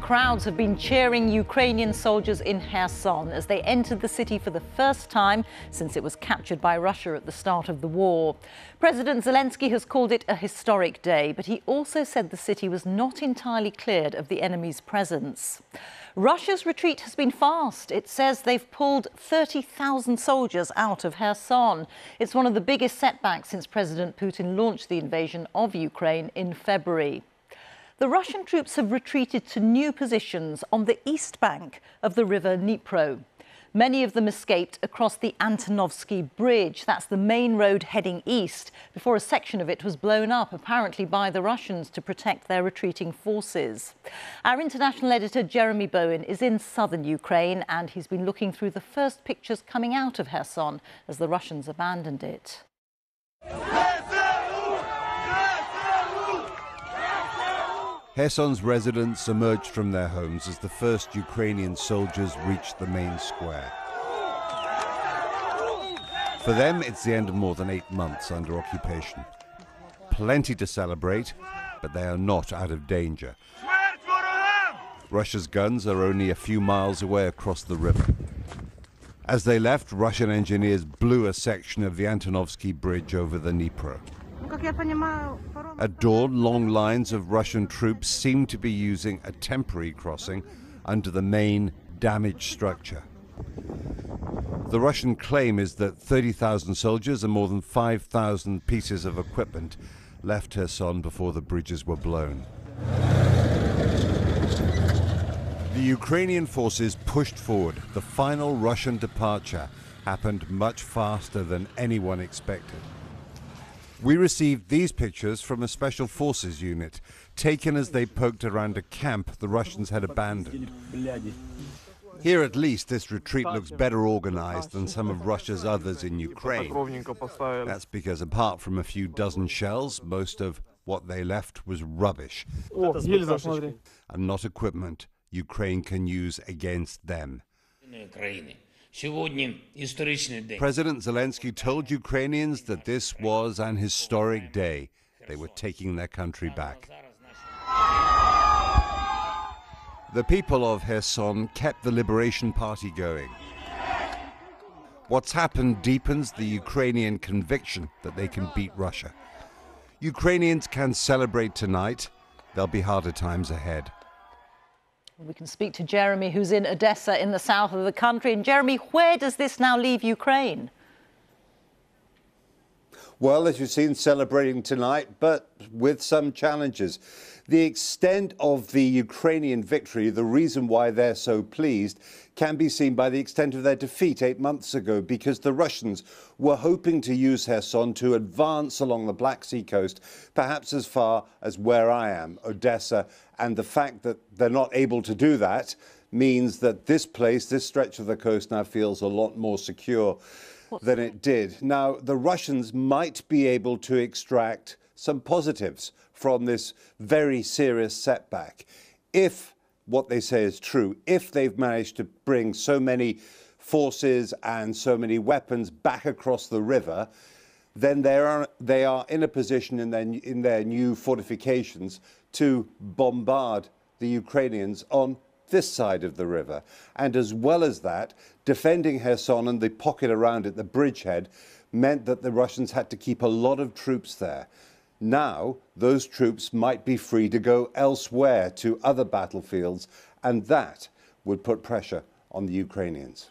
Crowds have been cheering Ukrainian soldiers in Kherson as they entered the city for the first time since it was captured by Russia at the start of the war. President Zelensky has called it a historic day, but he also said the city was not entirely cleared of the enemy's presence. Russia's retreat has been fast. It says they've pulled 30,000 soldiers out of Kherson. It's one of the biggest setbacks since President Putin launched the invasion of Ukraine in February. The Russian troops have retreated to new positions on the east bank of the river Dnipro. Many of them escaped across the Antonovsky Bridge. That's the main road heading east, before a section of it was blown up, apparently by the Russians to protect their retreating forces. Our international editor, Jeremy Bowen, is in southern Ukraine, and he's been looking through the first pictures coming out of Kherson as the Russians abandoned it. Kherson's residents emerged from their homes as the first Ukrainian soldiers reached the main square. For them, it's the end of more than 8 months under occupation. Plenty to celebrate, but they are not out of danger. Russia's guns are only a few miles away across the river. As they left, Russian engineers blew a section of the Antonovsky Bridge over the Dnipro. At dawn, long lines of Russian troops seem to be using a temporary crossing under the main damaged structure. The Russian claim is that 30,000 soldiers and more than 5,000 pieces of equipment left Kherson before the bridges were blown. The Ukrainian forces pushed forward. The final Russian departure happened much faster than anyone expected. We received these pictures from a special forces unit, taken as they poked around a camp the Russians had abandoned. Here at least this retreat looks better organized than some of Russia's others in Ukraine. That's because apart from a few dozen shells, most of what they left was rubbish and not equipment Ukraine can use against them. President Zelensky told Ukrainians that this was an historic day. They were taking their country back. The people of Kherson kept the Liberation Party going. What's happened deepens the Ukrainian conviction that they can beat Russia. Ukrainians can celebrate tonight. There'll be harder times ahead. We can speak to Jeremy, who's in Odessa in the south of the country. And Jeremy, where does this now leave Ukraine? Well, as you've seen, celebrating tonight, but with some challenges. The extent of the Ukrainian victory, the reason why they're so pleased, can be seen by the extent of their defeat 8 months ago, because the Russians were hoping to use Kherson to advance along the Black Sea coast, perhaps as far as where I am, Odessa. And the fact that they're not able to do that means that this place, this stretch of the coast now feels a lot more secure than it did. Now, the Russians might be able to extract some positives from this very serious setback. If what they say is true, if they've managed to bring so many forces and so many weapons back across the river, then they are in a position in their new fortifications to bombard the Ukrainians on this side of the river. And as well as that, defending Kherson and the pocket around it, the bridgehead, meant that the Russians had to keep a lot of troops there. Now, those troops might be free to go elsewhere to other battlefields, and that would put pressure on the Ukrainians.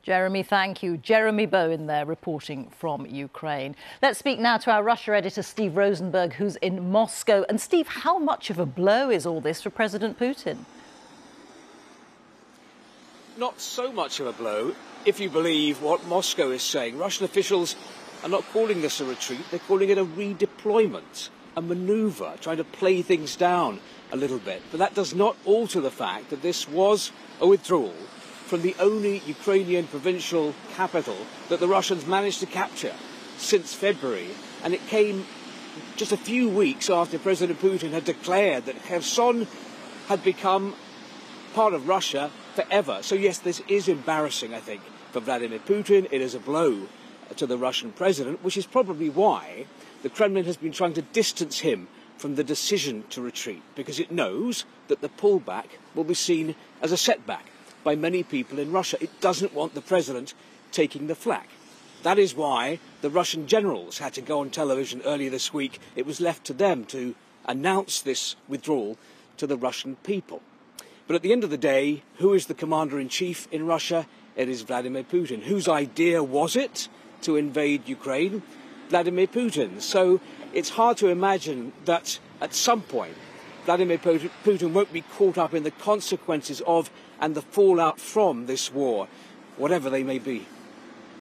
Jeremy, thank you. Jeremy Bowen there reporting from Ukraine. Let's speak now to our Russia editor, Steve Rosenberg, who's in Moscow. And Steve, how much of a blow is all this for President Putin? Not so much of a blow, if you believe what Moscow is saying. Russian officials are not calling this a retreat, they're calling it a redeployment, a manoeuvre, trying to play things down a little bit. But that does not alter the fact that this was a withdrawal from the only Ukrainian provincial capital that the Russians managed to capture since February. And it came just a few weeks after President Putin had declared that Kherson had become part of Russia forever. So yes, this is embarrassing, I think, for Vladimir Putin. It is a blow to the Russian president, which is probably why the Kremlin has been trying to distance him from the decision to retreat, because it knows that the pullback will be seen as a setback by many people in Russia. It doesn't want the president taking the flak. That is why the Russian generals had to go on television earlier this week. It was left to them to announce this withdrawal to the Russian people. But at the end of the day, who is the commander-in-chief in Russia? It is Vladimir Putin. Whose idea was it to invade Ukraine? Vladimir Putin. So it's hard to imagine that at some point Vladimir Putin won't be caught up in the consequences of and the fallout from this war, whatever they may be.